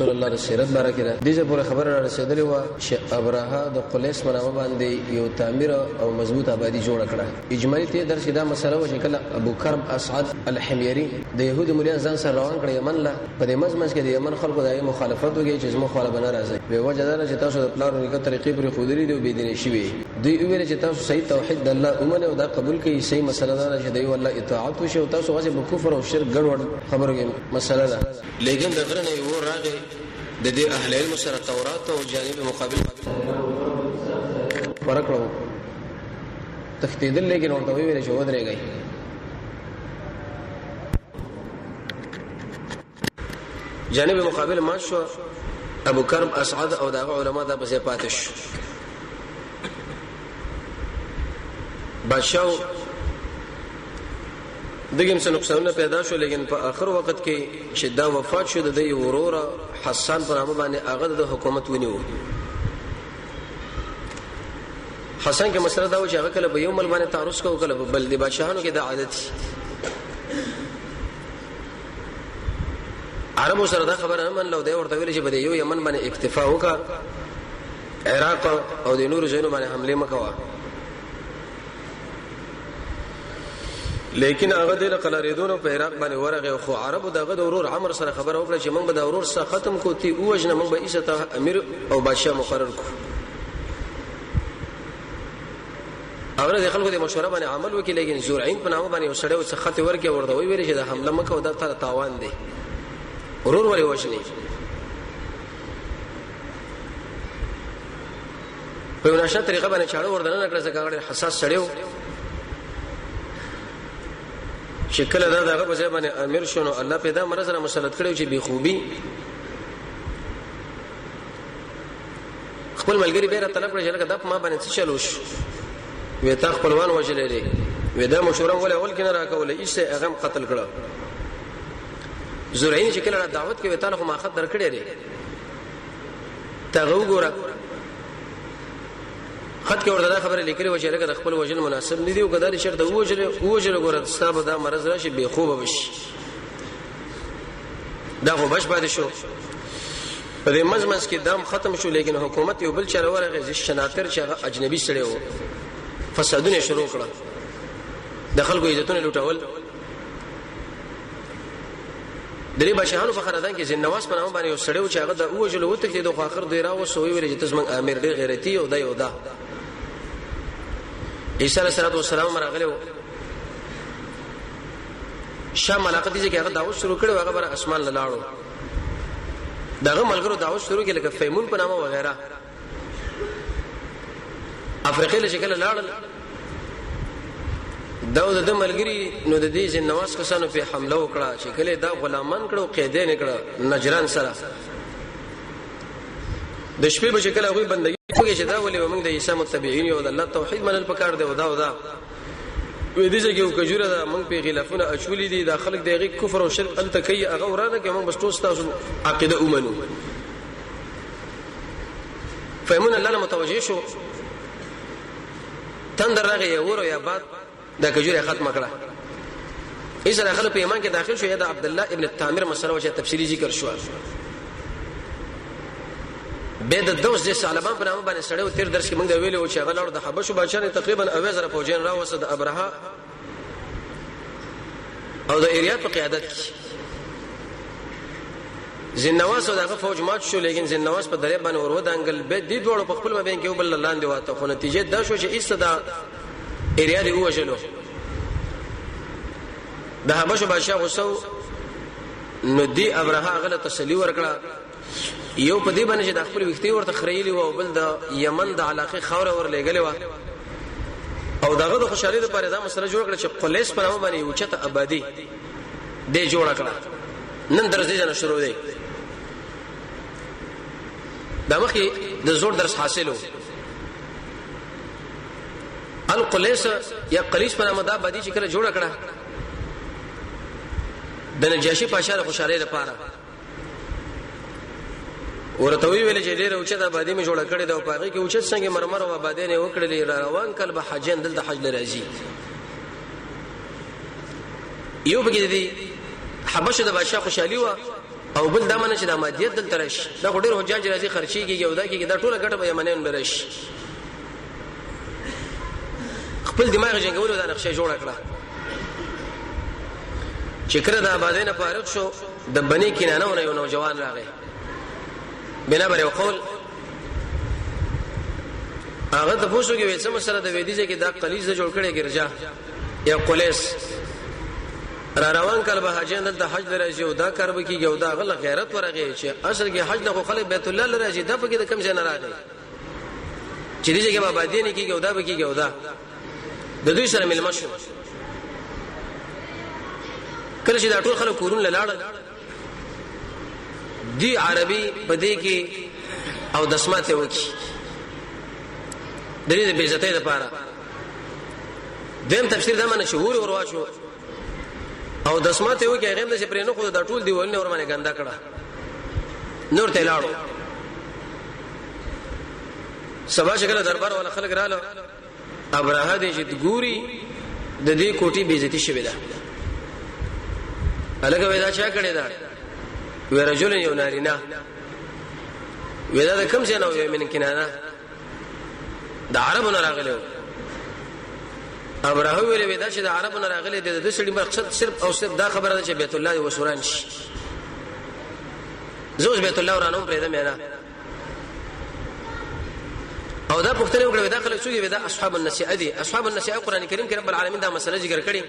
رسول الله رسالت بارکه ده دغه پورې خبر را رسیدلې و چې ابراها د قلیس منامه باندې یو تعمیر او مضبوط آبادی جوړ کړه. اجمالی ته درس دا مسله و چې کله ابو کرب اسعد الحميري د يهود مليان ځان سره روان کړ یمن لا په دې مزمنځ کې د یمن خلکو دای مخالفت وکړي چې زموږ خپل بنا راځي به وجه دا چې تاسو د پلانو نیکه طریقې پر خودري دی بيدینې شوی دوی ویل چې تاسو صحیح توحید د الله اومنه او دا قبول کړئ صحیح مسله دا چې دی والله اطاعت وشي او تاسو واځي په کفر او شرک ګډوډ خبرو کې مسله ده. لیکن د غره نه و راغی د دې اهل علم سره تورات او جانب مقابل فرق راو تختیدل لیکن ورته ویل چې ودرېږي جانب مقابل ما شو ابو کرم اسعد او دغه علما دا په پاتش بادشاہ دغه څه نقصانونه پیدا شو لیکن په آخر وخت کې شدا وفات شو د یو ورور حسان پر نامه باندې هغه د حکومت ونیو. حسن کې مسله دا و چې هغه کله به یو مل باندې تعرض کوي کله بل د بادشاہانو کې د عادت عربو سره دا خبره من لو دی ورته ویل چې بده یو یمن باندې اکتفا وکړه عراق او د نور ځایونو باندې حمله مکوا لیکن هغه د قلاریدونو په عراق باندې ورغه خو عربو دغه د ورور عمر سره خبره وکړه چې موږ به د ورور سره ختم کوتی او وجنه موږ به ایسته امیر او بادشاہ مقرر کو. هغه د خلکو د مشوره باندې عمل وکړي لیکن زورعين په نامه باندې وسړیو څخه خط ورکړي ورته ویل چې د حمله مکه او د تاوان دی ورور ولې وښني په وناشه طریقه باندې چاړو وردن کړه ځکه هغه حساس سړیو شکل دا دغه په ځای باندې امیر شونو الله پیدا مرز سره مسلط کړو چې بي خوبي خپل ملګری بیره طلب کړی چې دا ما باندې څه چلوش وې تا خپلوان وجلې وې دا مشوره ولا اول کنه راکولې ایسه اغم قتل کړو. زورعين چې کله دعوت کې وې تا له ما خط درکړې لري تا وګوره خط کې ورته خبره لیکلې و چې لکه خپل وجل مناسب نه دی او کداري شرط وجل ګوره ستاسو دا مرز راشي به خوب بشي دا خو بش باندې شو په دې مزمنس کې دام ختم شو لیکن حکومت یو بل چر ورغه ځ شناتر چې اجنبي سره و فسادونه شروع کړه د خلکو عزتونه لوټول درې بچیانو په خاندان کې زنواس په نامه باندې یو سړیو چې هغه د اوجل وته کې د اخر دی راو سوې ویل چې تاسو موږ امیر ډېر غیرتی او دایو دا عیسی علیه السلام راغله شام علاقه دي چې هغه دعوت شروع کړو هغه بر اسمان لاړو دغه ملګرو دعوت شروع کړي لکه فیمون په نامه وغیرہ افریقې له شکل لاړل داود د ملګری نو د دې زنواس کسانو په حمله وکړه چې کله دا غلامان کړو قیدین کړه نجران سره د شپې په شکل هغه بندګي کوي چې دا ولې موږ د عیسی متبعين یو د الله توحید منل پکار دی او دا وې دې چې یو کجوره دا موږ په غلافونه اچولې دي د خلک دغه کفر او شرک انت کوي هغه ورانه کې موږ بس تاسو عقیده اومنو فهمون الله متوجه شو تندر راغی ورو یا بعد دا کجوره ختم کړه ایسه داخله په ایمان کې داخل شو یا د عبد الله ابن التامر مسله وجه تفصیلی ذکر شو به د دوس د سالبان په نامه باندې سړیو تیر درس کې موږ دا ویلو چې هغه لړ د حبشو بادشاہ تقریبا اویز را فوجین را وسد ابرها او د ایریات په قیادت زنواس او دغه فوج مات شو لیکن زنواس په درې باندې ورو دانګل به د دوړو په خپل مابین کې وبل لاندې واته خو نتیجه دا شو چې ایستدا ایریا دی وژلو د حبشو بادشاہ غوسو نو دی ابرها غلط تسلی ورکړه یو په دې باندې چې د خپل وختي ورته خړېلی او بل د یمن د علاقه خوره ورلېګلې و او دغه د خوشالۍ لپاره دا مسله جوړ کړه چې قلیس په نامه باندې یو چته آبادی دې جوړ کړه نن درځي جن شروع دی دا مخې د زور درس حاصلو القلیس یا قلیس په نامه دا آبادی چې کله جوړ کړه د نجاشي پاشا د خوشالۍ لپاره ورته ویل چې ډېر اوچته آبادی می جوړ کړي دا په هغه کې اوچت څنګه مرمر او آبادی نه وکړلې روان کله به حجین دلته حج لراځي یو بګی دي حبشه د بادشاہ خوشالي و او بل دا منه چې د مادیت دلته راشي دا ډېر حجاج راځي خرچي کیږي او دا کیږي دا ټوله ګټه به یمنین برش خپل دماغ جنګولو دا نقشه جوړه کړه چې کړه د آبادۍ نه فارغ شو د بني کنانه یو نوجوان راغی بنا بر یو قول هغه د پوسو کې وېڅ مسله د وېدیځه کې دا قلیزه جوړ کړي ګرځا یا قلیس را روان کله به حاجیان د حج لراځي او دا کار به کیږي او دا غل غیرت ورغی چې اصل کې حج د خلک بیت الله لراځي دا په کې د کم ځای نه راغی چې دې کې آبادی نه کیږي او دا به کیږي او دا د دوی سره ملما شو کله چې دا ټول خلک کورون لاړ دی عربي بده کې او دسماته وکي د دې بیزتۍ لپاره دیم تفسیر دا معنی شهور ورواچو او دسماته وکي هغه د پرې نه خو دا ټول دی ولنه ور باندې ګندا کړه نور ته لاړو سبا شکل دربار ولا خلک رااله ابراهه دې چې ګوري د دې کوټي بیزتی شوی ده الګا ودا چا کړی دا ورجل یو نارینا ودا د کوم څه نه وي من کنانه د عربونو راغلو ابراهیم ویل ودا چې د عربونو راغلي د سړي مقصد صرف او صرف دا خبره ده چې بیت الله او سوران شي زوج بیت الله ورانو پرې ده مینا او دا پختنه وکړه دا خلک څوګي ودا اصحاب النساء دي اصحاب النساء قران کریم کې رب العالمین دا مسله ذکر کړي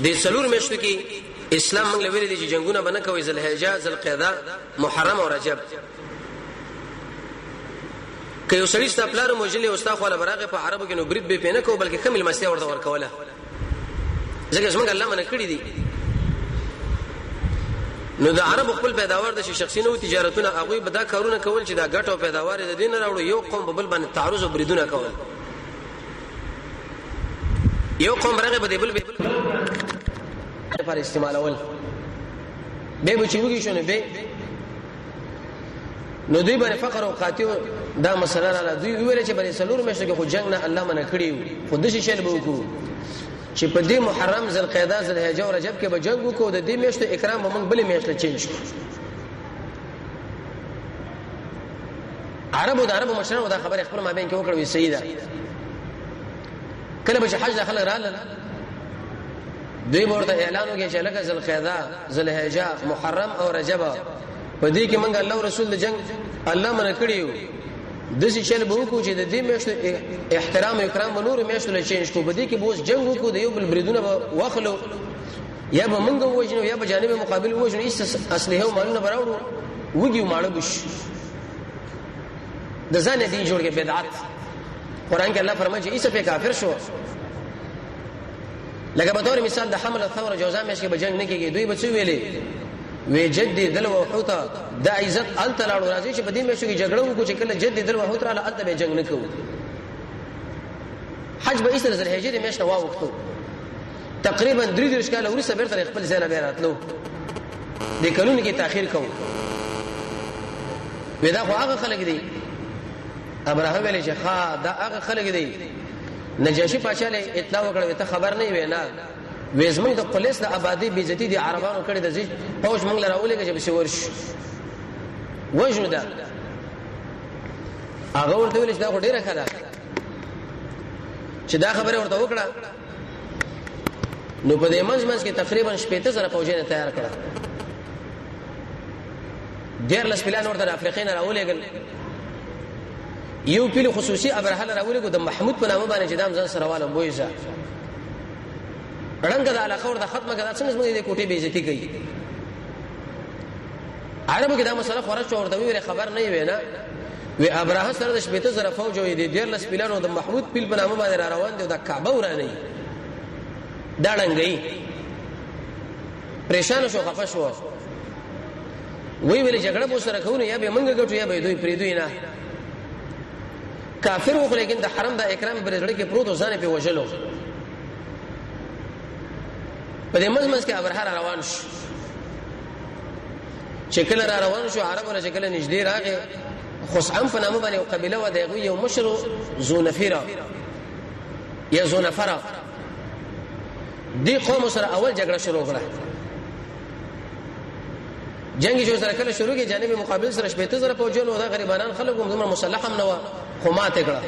د سلور میشتو کې اسلام موږ لوي دي چې جنگونه بنه کوي ذل حجه ذل قعده محرم او رجب که یو سړی ستاسو پلار موجلی او ستاسو خپل براغه په عربو کې نو برید به پینه کو بلکې کمل مسته ورته ورکوله ځکه څنګه الله منه کړی دي نو د عربو خپل پیداوار د شخصي نو تجارتونه هغه به دا کارونه کول چې دا ګټو پیداوار د دین راوړو یو قوم په بل باندې تعرض او بریدونه کول یو قوم راغه به بل پر استعمالول به بچوږي شونه به نو دوی باندې فقر او قاتیو دا مسله را دوی ویل چې بل سلور مشه کې خو جنگ نه الله منه کړیو خو د شي شل به وکړو چې په دې محرم ذل قعده ذل حجه او رجب کې به جنگ وکړو د دې میاشتو اکرام به موږ بلې میاشتې چینج عربو د عربو مشرانو دا خبره خپل ما بین کې وکړو سیده کله به حج داخله رااله دوی ورته اعلان وکړي چې لکه ذل قعده ذل حجه محرم او رجب په دې کې موږ الله او رسول د جنگ الله منه کړیو د څه چل به وکړو چې د دې میاشتو احترام او اکرام نور میاشتو له چینج کو په دې کې بوس جنگ وکړو د یو بل بریدونه واخلو یا به موږ وژنو یا به جانب مقابل وژنو ایس اصله او مالونه براوړو وګیو ماړه بش د ځان دین جوړ کې بدعت قران کې الله فرمایي چې ایسه په کافر شو لکه په تور مثال د حمل الثوره جوزا مې کې به جنگ نه کېږي دوی به څه ویلي وی جد دل وحوتا د عزت انت لاړو راځي چې په دې مې شو کې جګړه وکړو چې کله جد دل وحوت را انت به جنگ نه کوو حج به ایسره زل هجری مې شنو وختو تقریبا 3 کال ورسره بیرته خپل ځای نه بیراتلو د قانون کې تاخير کوو ودا خو هغه خلک دي ابراهیم علیه السلام دا هغه خلک دي نجاشی پاشا له اطلاع وکړه ته خبر نه وینا وېزمن د پولیس د آبادی بیزتی دي عربانو کړي د زی پوج موږ لراولې چې بشور شي وژنو دا هغه ورته ویل چې دا ډیره خاله چې دا خبره ورته وکړه نو په دې منځ کې تقریبا 80,000 فوجین تیار کړه ډیر لس پلان ورته افریقین راولېګل یو پیل خصوصي ابراهل راولېګو د محمود په نامه باندې چې دام ځان سره والم بوېزا رنګ د علاقه ور د ختمه کړه څنګه موږ دې کوټې بیزتی کوي عربو کې دا مسله خورج شو ورته ویل خبر نه وینا وی ابراهیم سره د 80,000 فوج وي د ډیر لس پلانو د محمود پیل په نامه باندې را روان دي د کعبه ورانه دا ډنګي پریشان شو خفه شو وی ویل جګړه مو سره کوو یا به منګه ګټو یا به دوی پری دوی نه کافر وو لیکن د حرم د اکرام برزړه کې پروت ځان په وجلو په دې مزمز کې ابراهیم روان شو شکل را روان شو عرب ولا شکل نږدې راغی خصعم په نامه باندې قبيله و دغه یو مشر زونفره یا زونفره دی قوم سره اول جګړه شروع کړه جنگ جو سره کله شروع کی جانب مقابل سره شپته زره فوجون او دا غریبانان خلک هم دومره مسلح هم نه و خو ماته کړه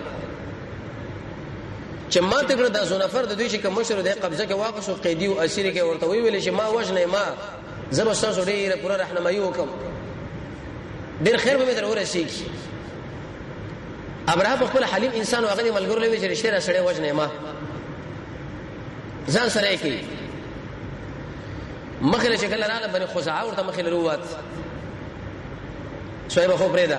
چې ماته کړه د زونفر د دوی چې کوم مشر د قبضه کې واقع شو قیدی او اسیر کې ورته ویل چې ما وژنې ما زبستاسو ډیره پوره رحمایي وکم ډیر خیر به در ورسیږي ابراهیم خپل حلیم انسان واغلی ملګرو لوي چې رشتہ سره وژنې ما ځان سره کوي مخله شکل راغله بني خزاعه ورته مخله روات شعیب خو پرېدا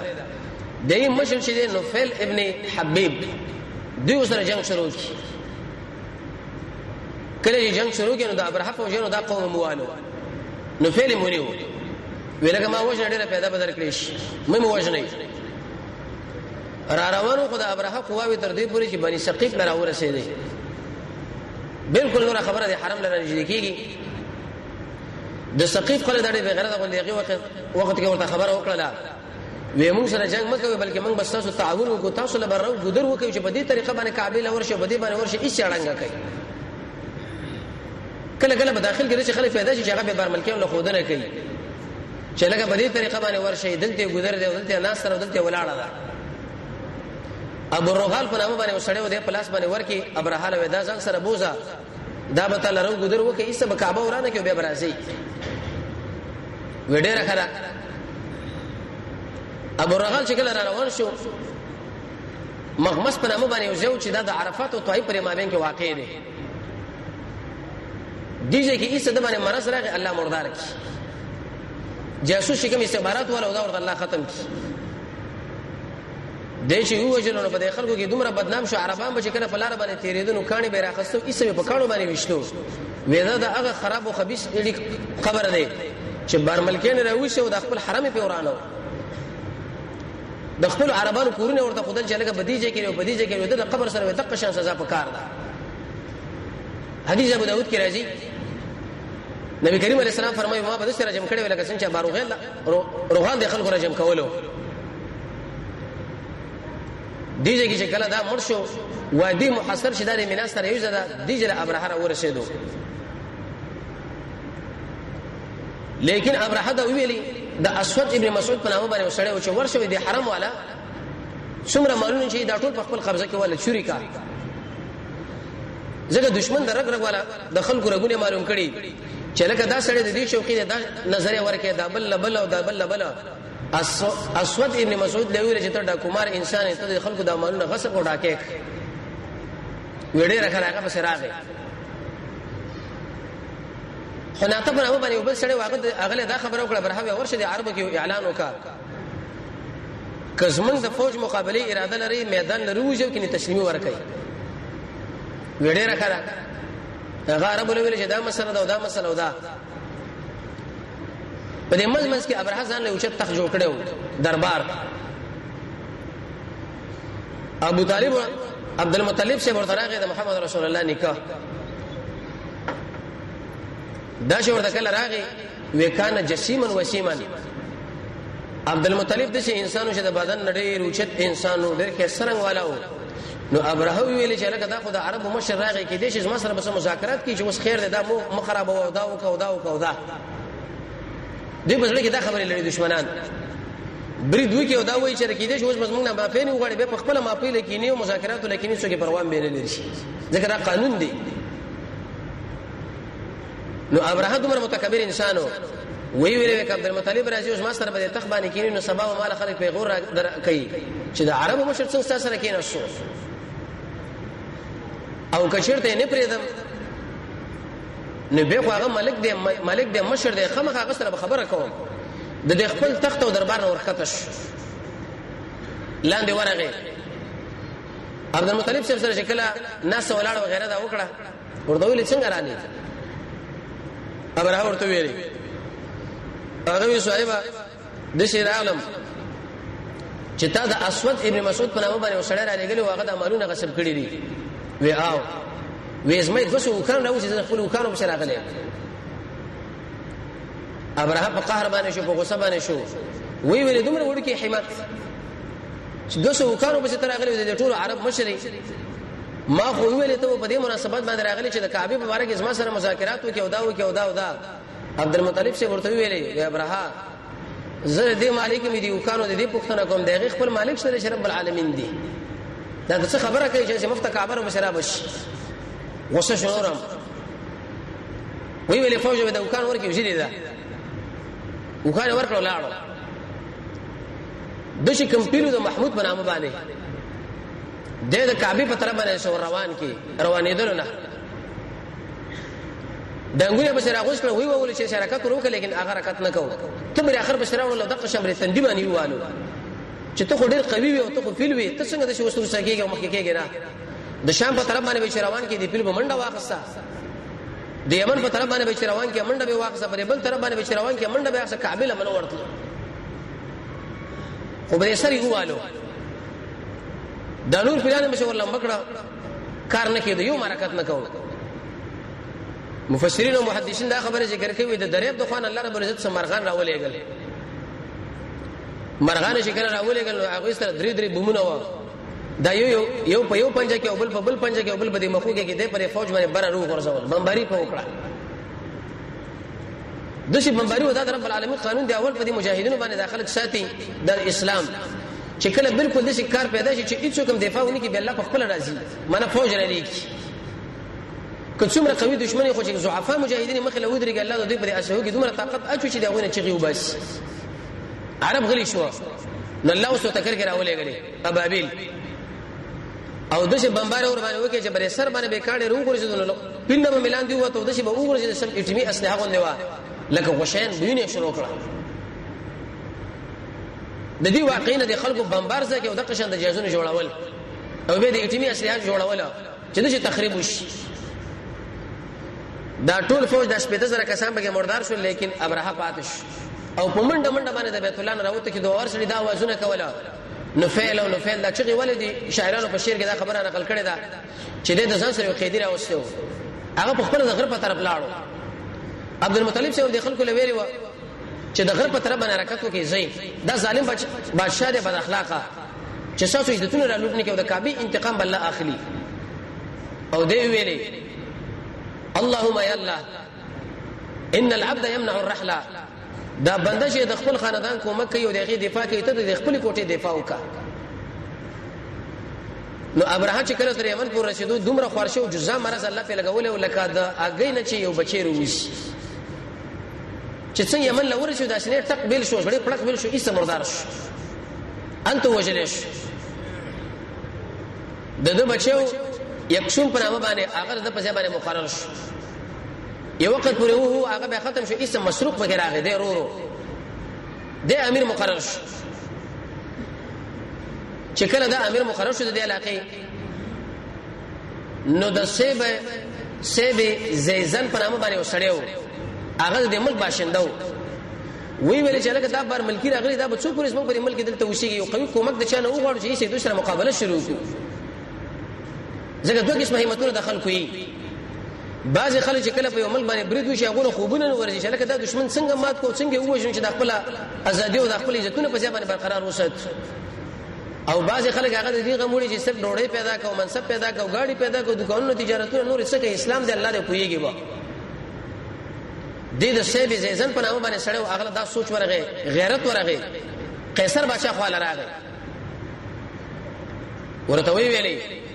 دای مشر چې نوفل ابن حبیب دوی سره جنگ شروع کی کله جنگ شروع کینو د ابراهیم فوجونو دا قوم موالو نوفل مونیو ویلګه ما وژن ډیره پیدا بدر کړیش مې وژنې را روانو خدای ابراهیم قواوی تر دې پوری چې بني ثقيف لرا ورسېده بالکل نور خبره د حرم لره نږدې کیږي د ثقيف خلک د دې غیرت غونډي وخت کې ورته خبره وکړه وې موږ سره جنگ مکوې بلکې موږ بس تاسو تعاون وکړو تاسو له برو ګذر وکړو چې په دې طریقه باندې کعبه له ورشه په دې باندې ورشه هیڅ اړنګ کوي کله کله په داخل کې چې خلک پیدا شي چې هغه به بار ملکیو له خودنه کوي چې لکه په دې طریقه باندې ورشه دلته ګذر دی دلته ناس سره دلته ولاړه ده ابو الرغال په نامه باندې وسړیو د پلاس باندې ورکی ابراهاله ودا ځان سره بوزا دا به تعالی رو ګذر وکړي ایسه به کعبه ورانه کې به برازي وډه راخره ابو الرغال چې کله را روان شو مغمس په نامه باندې یو چې د عرفات او طائف پر مابین کې واقع دی دیږي کې ایسه د باندې مرز راغی الله مردار کی جاسوس کوم استخبارات ولا دا ورته الله ختم کی دیشي هو جنونو په خلکو کې دومره بدنام شو عربان به چې کله په لار باندې تیرېدنو کاني به راخستو ایسه په کانو باندې وشتو وېدا دا هغه خراب او خبيث خبر دی چې بارملکین راوښه او د خپل حرم په ورانو د خپل عربانو کورونه ورته خدای چې لکه بدیجه کې او بدیجه کې د قبر سره د قشان سزا په کار ده حدیث ابو داود کې راځي نبی کریم علیه السلام فرمایي ما به سره جمع کړي ولکه څنګه باروغه روحان د خلکو را جمع کولو دیږي چې کله دا مرشو وادي محصر شداري مینا سره یو ځدا دیجره ابراهه را ورسېدو لیکن ابراهه دا ویلي د اسود ابن مسعود په نامه باندې وسړی او چې ورشوي د حرم والا څومره مالونه چې دا ټول په خپل قبضه کې ولا چوری کا زګه دشمن درګ رګ والا د خلکو رګونه معلوم کړي چې لکه دا سړی د دې شوقي د نظر ورکه دا بل او دا بل اسود ابن مسعود له ویل چې ته دا کومار انسان ته د خلکو د مالونه غصب او ډاکې وړي راخره په سراغه خناته په نامه باندې وبل سړی واغد اغله دا خبره وکړه برهاوی ورشه د عربو کې اعلان وکړ کزمن د فوج مقابله اراده لري میدان لروجو کې تسلیمي ورکړي وړي راخره هغه عربو له ویل چې دا مسله دا مسله دا په دې مزمز کې ابراهیم ځان له اوچت تخ جوړ کړو دربار ابو طالب عبد المطلب سے ورته راغی د محمد رسول الله نکاح دا چې ورته کله راغی وکانه جسیمن وسیمن عبد المطلب د انسانو چې د بدن نړۍ روچت انسانو ډېر کې سرنګ والاو نو ابراهیم ویل چې لکه دا خو د عربو مشر راغی کې د شي مسره بس مذاکرات کې چې اوس خیر ده مو خراب او دا دوی په ځل کې دا خبرې لري دشمنان برید وی کې دا وایي چې کېدې شو اوس موږ نه مافین وغړي به په خپل مافی لکینی او مذاکرات لکینی څه کې پروان به نه لري ځکه دا قانون دی نو ابراهیم عمر متکبر انسانو وی ویل عبد المطلب راځي اوس ما سره به تخ باندې کینی نو سبا مال خلک پیغور کوي چې د عربو مشر څنګه سره کیناسو او کشرته نه پریدم نو به هغه ملک دی مشر دی خمخ هغه سره خبره کوم د خپل تخت او دربار نه ورختش لاندې ورغه عبد المطلب سره شکل ناس ولاړ وغیرہ دا وکړه ورته ویل څنګه رانی ابراهیم ورته ویل هغه وی صاحب د شیر عالم چې تا د اسود ابن مسعود په نامه باندې وسړی را لګلو هغه د مالونه غصب کړی دي وی آو وېزمې دوسو وکړ نو چې خپل وکړو په شراغله ابراهیم په قهر باندې شو په غصه باندې شو وی ویل دومره وړ کې حمایت دوسو وکړو په شراغله د ټول عرب مشري ما خو ویل ته په دې مناسبت باندې راغلی چې د کعبه مبارک اسما سره مذاکرات وکي او دا عبد المطلب سے ورته ویلې یا ابراهیم زه دې مالک مې دی وکانو دې پښتنه کوم دغه خپل مالک سره چې رب العالمین دی دا څه خبره کوي چې مفت کعبه مشرابش غوسه شنورم وی ویلې فوج به د وکان ورکی وزیری دا وکان ورکړو لاړو د شي کمپیرو د محمود بنامه باندې د کعبه په طرف باندې شو روان کی روانېدل نه دنګونه به سره غوښ کړو وی وول چې شرکت وکړه لیکن هغه حرکت نه کوو ته بل اخر به سره ول دغه شمرې تندې باندې ووالو چې ته خو ډیر قوي وي او ته خو فیل وي ته څنګه د شي وسو سګيږي او مخکې کېږي نه د شام په طرف باندې به روان کی دی فیل به منډه واخسته د یمن په طرف باندې به روان کی منډه به واخسته پر بل طرف باندې به روان کی منډه به واخسته کعبه لمن ورته خو به سره ووالو د نور پیرانه مشه ولم بکړه کار نه کېد یو حرکت نه کوو مفسرین او محدثین دا خبره ذکر کوي د دریاب د خوان الله رب العزت سمرغان راولېګل مرغان شکر راولېګل هغه سره درې بومونه و دا یو په یو پنجه کې او بل په بل پنجه کې او بل په دې مخوګه کې د پرې فوج باندې بره روغ ورزول بمباری په وکړه د شي بمباری ودا رب العالمین قانون دی اول په دې مجاهدینو باندې داخله ساتي د اسلام چې کله بالکل د شي کار پیدا شي چې هیڅ کوم دفاع ونی کې به الله په خپل راضي معنا فوج لري که څومره قوي دشمنی خو چې ضعفا مجاهدین مخله ودرېږي الله دوی پر اسهو کې دومره طاقت اچو چې داونه چغي وباس عرب غلي شو نو الله وسو تکر کې راولېګلې ابابیل او دشه بمبار اور باندې وکي چې بر سر باندې به کاړې روغ ورسېدل پینډه ملان دی وته دشه به وګورځي سم اټمی اسلحه غونډه وا لکه غشین دوینه شروع کړه د دې واقعینه د خلکو بمبار ځکه او د قشن د جهازونو جوړول او به د اټمی اسلحه جوړول چې دشه تخریب وشي دا ټول فوج د شپته سره کسان به مردار شو لیکن ابرهه پاتش او په منډه باندې د بیت الله نه راوته کې دوه ورسړي دا وازونه کوله نفیل دا چې ولدي شاعرانو په شعر کې دا خبره نقل کړې ده چې د ځان سره قیدی راوستو هغه په خپل غرب په طرف لاړو عبد المطلب شه د خلکو لویری و چې د غرب په طرف باندې حرکت وکړي زین دا ظالم بادشاہ دی بد اخلاقه چې تاسو عزتونه را لوټنه کې د کعبه انتقام بل اخلي او دی ویلي اللهم يا الله ان العبد يمنع الرحله دا بنده چې د خپل خاندان کومک کوي او دغه دفاع کوي ته د خپل کوټه دفاع وکا نو ابراهیم چې کله تر یمن پور رسیدو دومره خورشه او جزا مرز الله په لګول او لکه د اگې نه چې یو بچی رويش چې څنګه یمن لور شو دا شنه ټک بیل شو غړي پړک بیل شو ایسه مردار شو انت وجلش دغه بچو یکشون پر هغه باندې هغه د پځه باندې مقرر شو یو وخت پورې وو هغه به ختم شو اسم مسروق وغیرہ راغی دی ورو د امیر مقرر شو چې کله دا امیر مقرر شو د علاقې نو د سیب زیزن پر هغه باندې وسړیو هغه د ملک باشنده وی ویل چې لکه دا بار ملکی راغلی دا به څو پولیس مو پر ملک دلته وشيږي یو قوي کومک د چانه وغواړي چې یې دوسره مقابله شروع کړي زګه دوه قسمه همتونه داخل کوي بعض خلک چې کله په یو ملک باندې برید وشي هغه خوبونه ورزي چې لکه دا دشمن څنګه مات کو څنګه وښون چې د خپل ازادي او د خپل عزتونه په ځای باندې برقرار وسات او بعض خلک هغه د دې غموړي چې صرف ډوړې پیدا کوي منصب پیدا کوي ګاډي پیدا کوي دکانونو تجارتونه نور څه کوي اسلام دې الله دې کويږي با د سیب زیزن په نامه باندې سړیو هغه دا سوچ ورغه غیرت ورغه قیصر بادشاہ خو لراغه ورته ویلې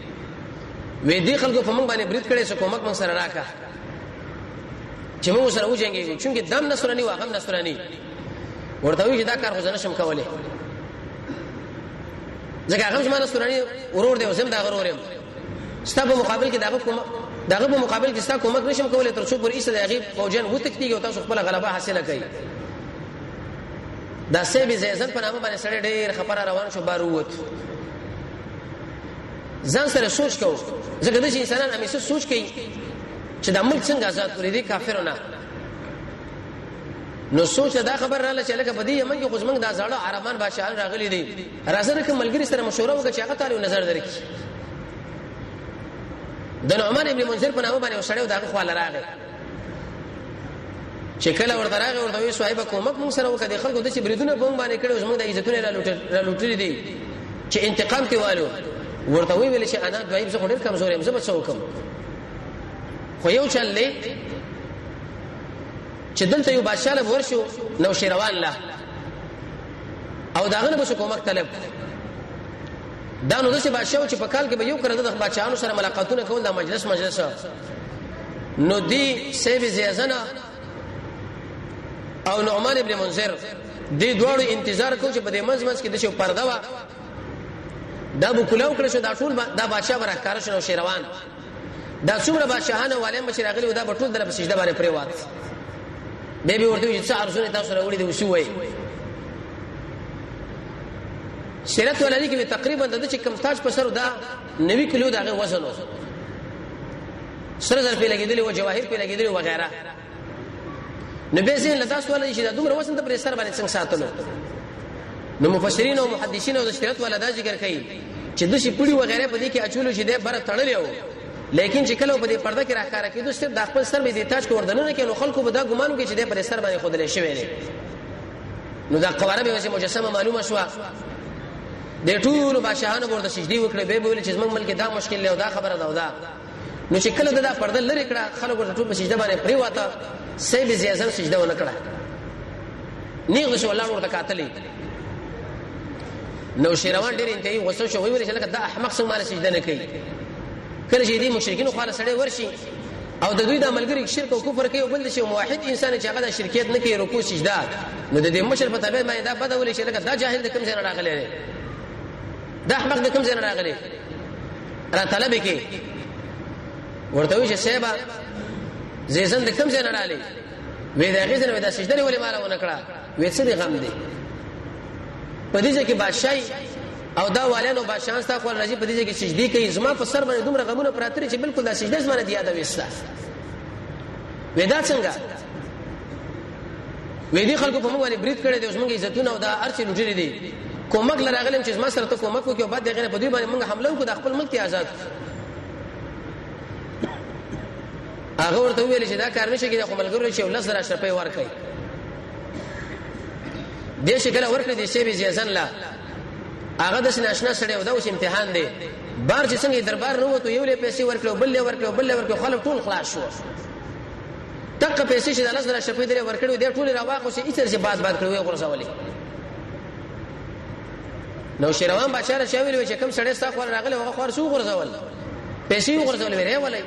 وې دې خلکو په موږ باندې برید کړي څه کومک موږ سره راکا چې موږ سره وځيږي چې دم نصراني واغم نصراني ورته وی چې دا کار خو نشم کولای ځکه هغه زما نصراني ورور دی او زم دا غرورم ستاسو مقابل کې داغه په مقابل کې ستاسو کومک نشم کولای تر څو پر ایسه دغه فوجان و تکتیږي او تاسو خپل غلبه حاصله کړئ دا سیب زیزن په نامه باندې سړی ډېر خبره روان شو بار ووت ځان سره سوچ کو ځکه د انسانان همیشه سوچ کوي چې د ملک څنګه آزاد کړی دي کافرونه نو سوچ دا خبر رااله چې لکه بدی یمن کې غزمنګ دا زړه عربان بادشاہان راغلي دي راځره کوم ملګری سره مشوره وکړي چې هغه تعالی نظر درکړي د نعمان ابن منذر په نامه باندې وسړیو دا خو لراغه چې کله ورته راغی ورته وی صاحب کومک مون سره وکړي خلکو د چې بریدونه بوم باندې کړي زموږ د عزتونه را لوټري دي چې انتقام کوالو ورته ویل چې انا دوی زه ډېر کمزور یم زه به څه وکم خو یو چلې چې دلته یو بادشاہ له ورشو نو شیروان له او داغه به کومک طلب. دا نو د بادشاہ چې په کال کې به یو کړه د بادشاہانو سره ملاقاتونه کول، د مجلس نو دی سیب زیزنه او نعمان ابن منذر دی دوړو انتظار کو چې په دې منځ کې د شو پرده وا دا بو کلاو کړ شو، دا ټول دا بادشاہ برکار شنو شیروان دا څومره بادشاہانه والے مشر غلي دا ټول در په سجده باندې پریوات به ورته چې ارزونه تاسو راوړي دی وسوي سیرت ولادي کې تقریبا د چې کم تاج په سر دا 90 کیلو دغه وزن و، سره زر په لګیدلی او جواهر په لګیدلی و غیره. نو به زين لدا سوال شي دا دومره وزن ته پر سر باندې څنګه ساتلو. نو مفسرین او محدثین او د سیرت ولدا ذکر کوي چې د شي پړي و غیره په دې کې اچولو شي د بر تړلی و، لیکن چې کله په دې پرده کې راخاره کېدو ستر د خپل سر به د تاج کو وردنونه کې نو خلکو به دا ګمان کوي چې د پر سر باندې خودلې شوی دی. نو دا قواره به مجسمه معلومه شو. د ټول بادشاہانو ورته سجدي وکړه، به ویل چې زمنګ ملک دا مشکل له دا خبره دا نو چې کله دا پرده لری کړه خلک ورته ټول په سجده باندې پری واته سیب زیزن سجده ونه کړه نیغه شو الله ورته قاتلی. نو شیروان ډیر انتهایی غوسه شو، ویل چې لکه دا احمق څنګه مال سجده نه کوي. کله چې دې مشرکین خو سره ورشي او د دوی د عملګری شرک او کفر کوي او بل شي موحد انسان چې هغه د شرکیت نه کوي رکوع سجده، نو د دې مشر په تابع باندې دا بده ولې چې لکه دا جاهل د کوم ځای راغلی دا احمق د کوم ځای راغلی را طلب کې ورته وی چې سیبا زیزن د کوم ځای راغلی وې دا غیزن وې دا سجده ولې مال ونه کړه وې څه دي غم دي په دې کې بادشاہي او دا والانو بادشاہان ستا خپل راځي په دې کې سجدي کوي، زما په سر باندې دومره غمونه پراته چې بالکل دا سجده زما نه دی یاد وستا وې دا څنګه وې دي خلکو په موږ باندې برید کړي دي اوس موږ عزتونه او دا ارچ لوټري دي کومک لراغلم چې ما سره ته کومک وکړو بعد دغه په دوی باندې موږ حمله وکړو د خپل ملک آزاد. هغه ورته ویل چې دا کار نشي کېږي، خو ملګرو چې ولس را شپې ورکړي دې شکل ورکړي دې سی بي زیزن لا هغه د ناشنا سره او دا اوس امتحان دی بار چې څنګه دربار نه وته یو له پیسې ورکړو بل ورکړو خلک ټول خلاص شو. دغه پیسې چې د ولس را شپې درې ورکړو دې ټول راواخو چې ایثر چې باد کړو غرزولې. نو شیروان بادشاہ شاویل چې کوم سړی ستا خور راغله هغه خور شو غرزول پیسې غرزول ویره ولای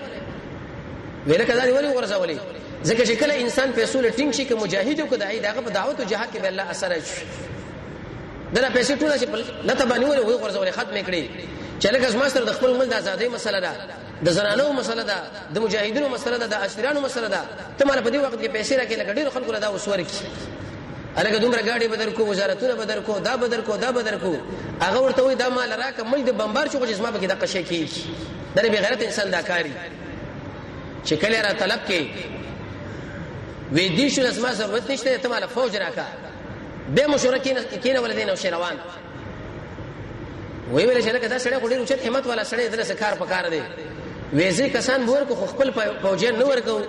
ویله کدا دی ولی غرزولې ځکه چې کله انسان پیسو لټینګ شي که مجاهد او کداعي دغه په دعوت او جهاد کې به الله اثر شي دا پیسې ټول شي لته باندې ولی غرزولې ختم کړي چې لکه زما سره د خپل مل د ازادۍ مسله ده، د زنانو مسله ده، د مجاهدینو مسله ده، د اسیرانو مسله ده، ته مال په دې وخت کې پیسې راکې لکه ډیر خلکو دا وسور کی الګ دومره گاډي بدر کو وزارتونه بدر کو دا بدر کو هغه ورته وي دا مال راکه مې د بمبار شو چې اسما به کې د قشه کی دا به غیرت انسان دا کاری چې کله را طلب کې وې دي شو اسما ضرورت نشته ته مال فوج راکا به مشورکین کینه ولدین او شیروان وی ویل چې لکه دا سړی خو ډیر اوچت همت والا سړی درس کار پکار دی وېزي کسان ور کو خپل فوجین نو ورکو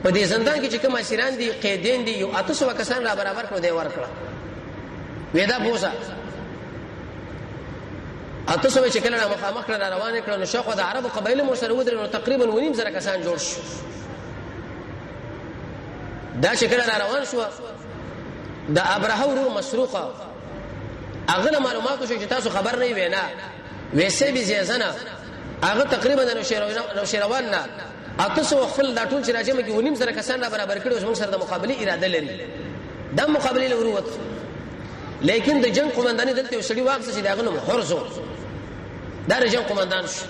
په دې زندان کې چې کوم اسیران دي قیدین دي یو اتسو کسان را برابر کړو دی ورکړه وېدا بوزا اتسو چې کله مخامخ کړه روان کړه نو شاخو د عربو قبایل مو سره ودرنو تقریبا 9.5 کسان جوړ شو. دا چې کله روان شو د ابرهه ورور مسروقه اغه معلوماتو چې تاسو خبر نه وینا وېسې به زیزنه هغه تقریبا نو شیروان نه اتاسو خپل دا ټول چې راځي مګي 9.5 کسان را برابر کړي اوس موږ سره د مقابله اراده لري د مقابله له وروت لیکن د جنگ قومنداني دلته یو سړي واغسه چې داغه نو حرزو دا جنگ قومندان شو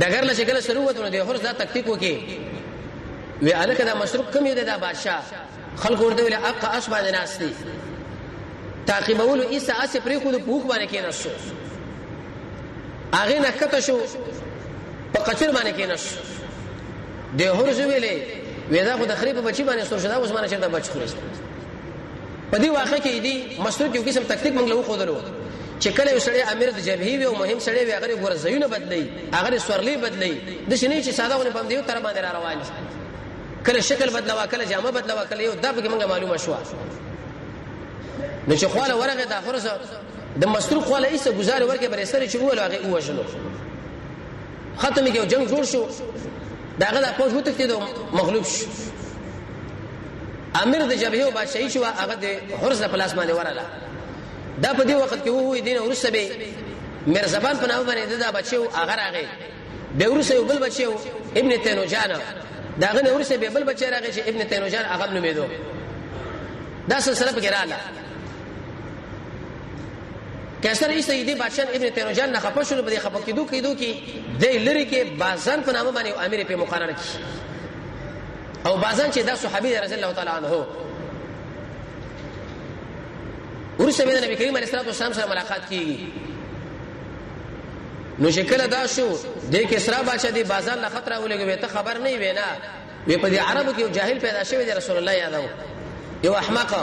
دغه له شکل سره وته د حرز دا تکتیک وکي وی الکه دا مشروق کم یو د بادشاہ خلق ورته ویل اق اشبا د ناس دي تعقیبول عیسی اسه پرې خو د پوخ باندې کې نشو اغه نه کته شو په قچر باندې کې نشو د هرڅ ویلې وېدا خو د خریب بچی باندې سور شدا اوس باندې چرته بچ خوري په دې واقع کې دي مسعود یو قسم تکتیک موږ له خو درو چې کله یو سړی امیر د جبهي وي او مهم سړی وي هغه ګور زيونه بدلی هغه سورلي بدلی د شنه چې ساده ونه پم دیو تر باندې را روان کله شکل بدلوا کله جامه بدلوا کله یو دغه موږ معلومه شو نو چې خواله ورغه د اخرسه د مسروق خواله ایسه گزار ورکه بر سره چې وله هغه وښلو ختمه کې جنگ جوړ شو داغه د پوج وته کې د مغلوب شو امیر د جبهه او بادشاہي شو هغه د حرس په لاس باندې وراله دا په دې وخت کې وې دین ورسره به مرزبان په نامه باندې دا بچو هغه راغی به ورسره یو بل بچو ابن تینوجان دا غنه ورسره به بل بچی راغی چې ابن تینوجان هغه نومېدو دا سلسله په ګراله کیسر ای سیدی بادشاہ ابن تینوجان نه خپه شو په دې خپه کېدو کې د لری کې بازان په نامه باندې امیر په مقرر کی او بازان چې دا صحابي رضی الله تعالی عنہ ورسره د نبی کریم علیه السلام سره ملاقات کیږي نو شکل دا شو د کسرا بادشاہ دی بازار لا خطر ولګوي ته خبر نه وینا وی په دې عربو کې جاهل پیدا شوی دی رسول الله یادو یو احمق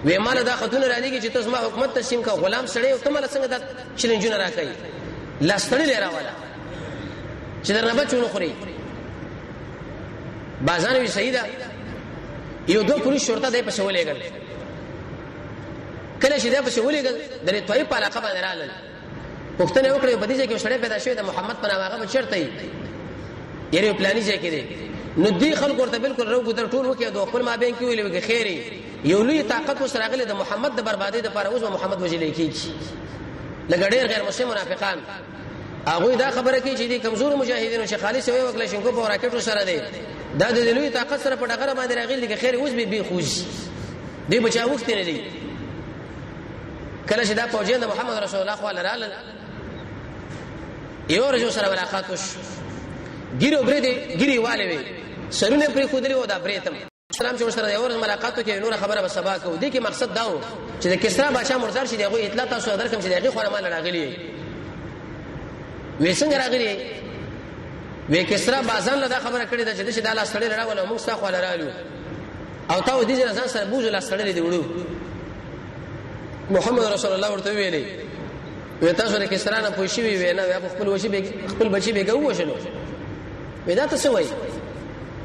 وی مال دا خاتون را لګي چې تاسو ما حکومت تسلیم کا غلام سړی او ته مال څنګه دا چیلنجونه راکړي لاستړي لرا والا چې درنه بچو خوري بازار وی سیدا یو دوه پولیس شرطه دای په شولېګل کله چې دا په شولېګل د توای په علاقه باندې رااله پښتنه وکړه په دې ځای کې شړې پیدا شوی د محمد په نامه هغه چرته یې پلاني ځای کې دی نو دې خلکو ورته بالکل روغ در ټول وکي د خپل مابین کې ویلې وکي خیري یو لوی طاقت وسره غلې د محمد د بربادي لپاره اوس محمد وجلې کیږي لګډیر غیر مسلمان منافقان هغه دا خبره کوي چې دي کمزور مجاهدینو چې خالص وي وکړي شنکو په راکټو سره دی دا د لوی طاقت سره په ډغره باندې راغلي کې خیر اوس به خوږ دی بچا وخت نه دی کله چې دا پوجي د محمد رسول الله صلی الله علیه وسلم یو رجو سره ملاقات وش ګیرو برې دی ګیری والے وي سرونه پرې خودري و دا بریتم اسلام چې سره یو ملاقات کې نور خبره به سبا کو دي کې مقصد دا و چې د کسرا بادشاہ مرزار شي دغه اطلاع تاسو درکم چې دغه خو مال راغلي وې څنګه راغلي وې کسرا بازان له دا خبره کړې ده چې د لاس سره راول موږ څخه ولا رالو او تاسو دې ځان سره بوج لاس سره دی وړو محمد رسول الله ورته ویلي وې تاسو له کسرا نه پوښي وی نه خپل وشي خپل بچي به ګو وشلو وې دا تاسو وایي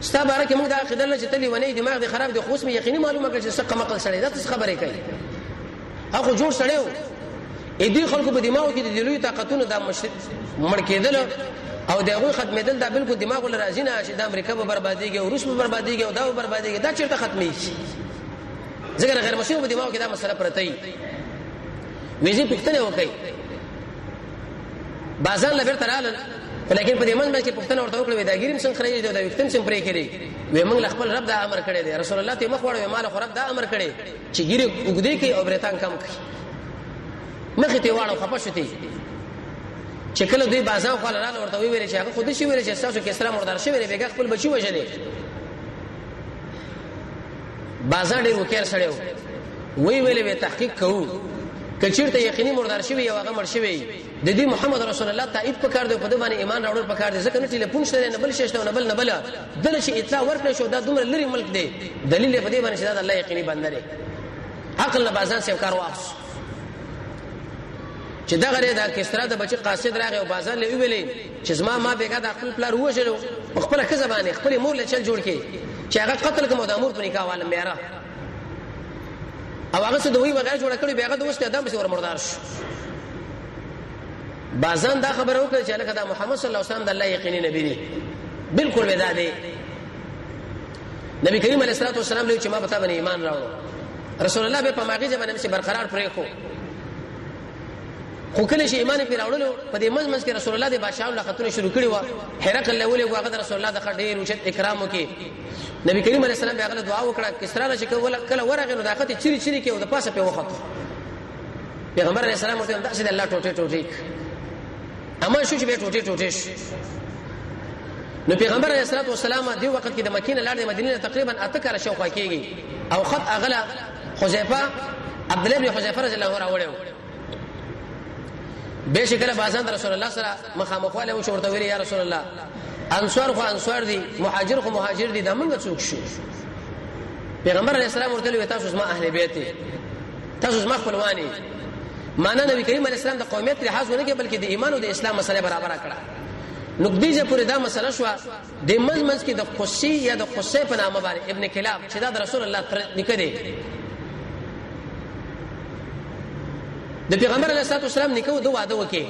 ستا بارکه موږ دا عقیده نه چې تلی ونی دماغ دی خراب دی خو اسمه یقیني معلومه کړي چې څه قمقل سړی دا څه خبره کوي هغه جوړ سړیو اې دې خلکو په دماغ کې د لوی طاقتونو دا مړ کېدل او دغه ختمېدل دا بالکل دماغ ول راځي نه چې د امریکا په بربادیږي او روس په بربادیږي او دا په بربادیږي دا چیرته ختمي شي ځکه غیر مسلمان په دماغ کې دا مسله پرته وي ویزه پښتنه وکي بازار لبر ترال لیکن په دې منځ کې پښتنه ورته وکړه دا ګیرم څنګه خري دی دا وختم څنګه پرې کړی وې موږ خپل رب دا امر کړی دی رسول الله ته مخ وړو مال خو رب دا امر کړی چې ګیره وګدې کې او برتان کم کړي مخ ته واړو خپشتي چې کله دوی بازار خو لاله ورته ویل چې هغه خود شي ویل چې تاسو کې اسلام مردار شي ویل بیګه خپل بچي وژلې بازار ډیر وکړ سړیو وی ویل به تحقیق کوو کچیرته یقیني مردار شي وي او هغه مر شي وي د دې محمد رسول الله تایید پکار دی په دې باندې ایمان راوړل پکار دی ځکه نه ټلیفون شته نه بل شته نه بل دل شي اطلاع ورکړي شو دا دومره لري ملک دی دلیل په دې باندې چې دا الله یقیني بنده دی عقل نه بازان سم کار واپس چې دا غره دا کسرا د بچی قاصد راغی او بازار له ویلې چې زما ما بیګا د خپل پلار وژلو خپل خزبانه خپل مور له چل جوړ کې چې هغه قتل کوم د امور په نکاح والم میرا او هغه څه دوی وغیرہ جوړ کړی بیګا د وسته ادم به ور مردار شو بازان دا خبر وکړه چې لکه دا محمد صلی الله علیه وسلم د الله یقیني نبی دی بالکل ودا دی نبی کریم علیه الصلاه والسلام له چې ما پتا باندې ایمان راوړو رسول الله به په ماغي ځمانه کې برقرار پرې خو کله چې ایمان په راوړلو په دې منځ کې رسول الله د بادشاہ له خطونه شروع کړي و هرقل له ولې هغه رسول الله د خډیر وشت اکرام وکي نبی کریم علیه السلام به دعا وکړه کسرا چې کله ورغه نو داخته چیرې کې او د پاسه په وخت پیغمبر علیه السلام ورته دا چې الله ټوټه اما شو چې به ټوټه نو پیغمبر علیه الصلاه والسلام دی وخت کې د مکې نه لاړ د مدینه تقریبا اته کال شوخه کېږي او خط اغلا حذیفه عبد الله بن حذیفه رضی الله عنه راوړو به شکل بازان رسول الله سره مخامخواله او شورته ویل یا رسول الله انصار خو انصار دي مهاجر خو مهاجر دي د موږ څوک شو پیغمبر علیه السلام ورته تاسو ما اهل بیت تاسو ما خپلوانی معنا نبی کریم علیه السلام د قومیت لحاظ ونه کې بلکې د ایمان او د اسلام مسله برابر کړه نو دې پورې دا مسله شو د منځ کې د قصي یا د قصي په نامه باندې ابن کلاب چې دا رسول الله نکړي د پیغمبر علیه الصلاه والسلام نکوه دوه واده وکي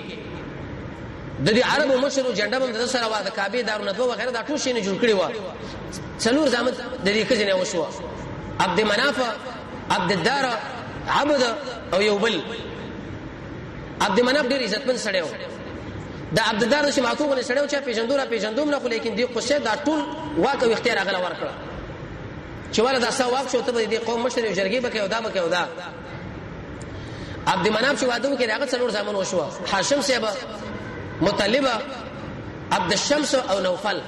د دې عربو مشرو جنډه باندې سره واده کعبه دارو ندوه وغیرہ دا ټول شي نه جوړ کړی و څلور ځامن د دې کزنه وشو عبد مناف، عبد الدار، عبد او یوبل. عبد مناف ډیر عزتمن سړی و. دا عبد الدار چې معتوغ نه سړی و چې پیژندوم نه، خو لیکن دی قصه دا ټول واک او اختیار هغه ورکړه چې والا دا سا واک شو ته د قوم مشر او جرګي بکې او دا بکې او دا. عبد مناف چې واده وکړي هغه څلور زامن وشو: هاشم صاحب، مطلب، عبد الشمس او نوفل.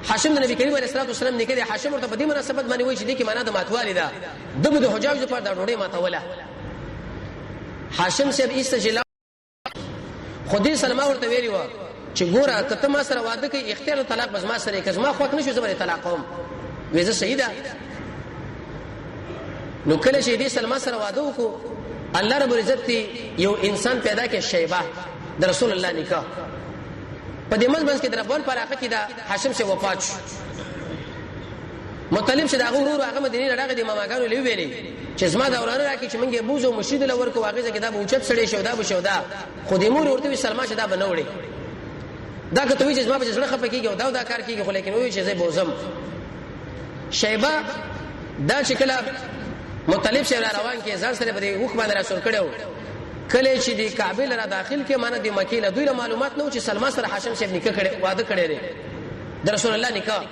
هاشم د نبی کریم علیه الصلاه والسلام نکړي. هاشم ورته په دې مناسبت باندې وایي چې دې کې معنا د ماتوالي ده، د حجاج لپاره دا ډوډۍ ماتوله. هاشم صاحب استجلا خودي سلمہ ورته ویلی و چې ګوره کته ما سره واده کوي اختیار طلاق بس ما سره کزما خوښ نشو زبر طلاق کوم. وېزه صحیح ده. نو کله چې دې سلمہ سره واده وکړو الله رب العزت یو انسان پیدا کړي شیبه د رسول الله نکاح په دې منځ کې دربون پر هغه کې دا هاشم سے وفات شو. مطلب چې دا غرور هغه مدینه راغی د ماماګانو لوي ویلي چې زما دا ورانه راکې چې منګه بوزو مسجد لور کو واغې ځکه دا اوچت سړی شو دا بشو دا خو دې مور ورته سلمہ چې دا بنوړي دا کته وی چې زما په ځړه خپه کیږي او دا کار کیږي، خو لیکن وی چې زه بوزم. شیبه دا چې کله مطلب شه روان کې ځان سره په وخت باندې رسول کړو، کله چې د کعبه لره داخل کې معنی د مکې له دوی معلومات نو چې سلمہ سره هاشم صاحب نکاح کړي واده کړي لري د رسول الله نکاح.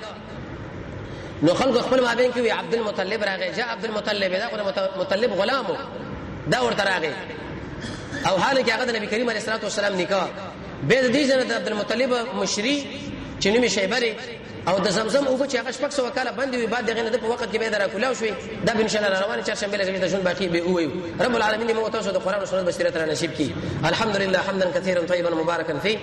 نو خلق خپل مابین کې وی عبد المطلب راغی. جاء عبد المطلب دا مطلب غلامو دا ورته راغی او حال کې هغه د نبی کریم علیه الصلاه والسلام نکاح به د دې جن د عبد المطلب مشری چې نوم شیبه او د زمزم او چې هغه شپږ سو وکاله باندې وي بعد دغه په وخت کې به درا کولاو شوي دا ان شاء الله روان چهارشنبه لږه د ژوند باقي به وي. رب العالمین دې مو تاسو د قران او سنت بصیرت را نصیب کړي. الحمدلله حمدا كثيرا طيبا مباركا فيه.